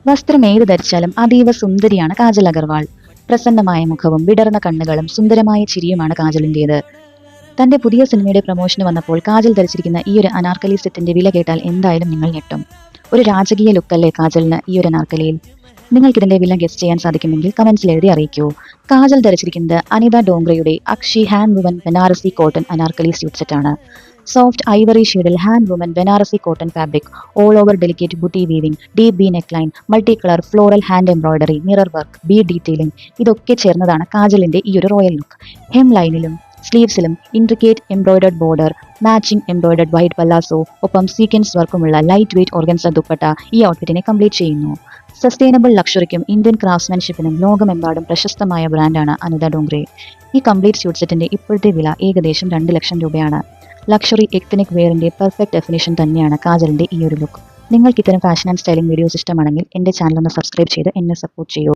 വസ്ത്രം ഏത് ധരിച്ചാലും അതീവ സുന്ദരിയാണ് കാജൽ അഗർവാൾ. പ്രസന്നമായ മുഖവും വിടർന്ന കണ്ണുകളും സുന്ദരമായ ചിരിയുമാണ് കാജലിന്റേത്. തന്റെ പുതിയ സിനിമയുടെ പ്രൊമോഷന് വന്നപ്പോൾ കാജൽ ധരിച്ചിരിക്കുന്ന ഈ ഒരു അനാർക്കലി സെറ്റിന്റെ വില കേട്ടാൽ എന്തായാലും നിങ്ങൾ ഞെട്ടും. ഒരു രാജകീയ ലുക്കല്ലേ കാജലിന് ഈ ഒരു അനാർക്കലിയിൽ? നിങ്ങൾക്കിതിന്റെ വില ഗസ് ചെയ്യാൻ സാധിക്കുമെങ്കിൽ കമന്റ്സിൽ എഴുതി അറിയിക്കൂ. കാജൽ ധരിച്ചിരിക്കുന്നത് അനിത ഡോംഗ്രയുടെ Akshi hand woven Banarasi cotton anarkali suit സെറ്റാണ്. സോഫ്റ്റ് ഐവറി ഷെയ്ഡിൽ hand woven Banarasi cotton fabric, all over delicate buti weaving, deep V neck line, multi colour floral hand embroidery, mirror work, bead detailing, ഇതൊക്കെ ചേർന്നതാണ് കാജലിന്റെ ഈ ഒരു റോയൽ ലുക്ക്. ഹെം ലൈനിലും സ്ലീവ്സിലും intricate embroidered border, matching embroidered white palazzo, ഒപ്പം sequence വർക്കുമുള്ള light weight organza dupatta ഈ ഔട്ട്ഫിറ്റിനെ കംപ്ലീറ്റ് ചെയ്യുന്നു. സസ്റ്റൈനബിൾ ലക്ഷറിക്കും ഇന്ത്യൻ ക്രാഫ്റ്റ്സ്മാൻഷിപ്പിനും ലോകമെമ്പാടും പ്രശസ്തമായ ബ്രാൻഡാണ് അനിത ഡോംഗ്രെ. ഈ കംപ്ലീറ്റ് സ്യൂട്ട് സെറ്റിന്റെ ഇപ്പോഴത്തെ വില ഏകദേശം 2 ലക്ഷം രൂപയാണ്. ലക്ഷറി എത്നിക് വെയറിന്റെ പെർഫെക്റ്റ് ഡെഫിനിഷൻ തന്നെയാണ് കാജലിന്റെ ഈ ഒരു ലുക്ക്. നിങ്ങൾക്ക് ഇത്തരം ഫാഷൻ ആൻഡ് സ്റ്റൈലിംഗ് വീഡിയോസ് ഇഷ്ടമാണെങ്കിൽ എൻ്റെ ചാനൽ ഒന്ന് സബ്സ്ക്രൈബ് ചെയ്ത് എന്നെ സപ്പോർട്ട് ചെയ്യൂ.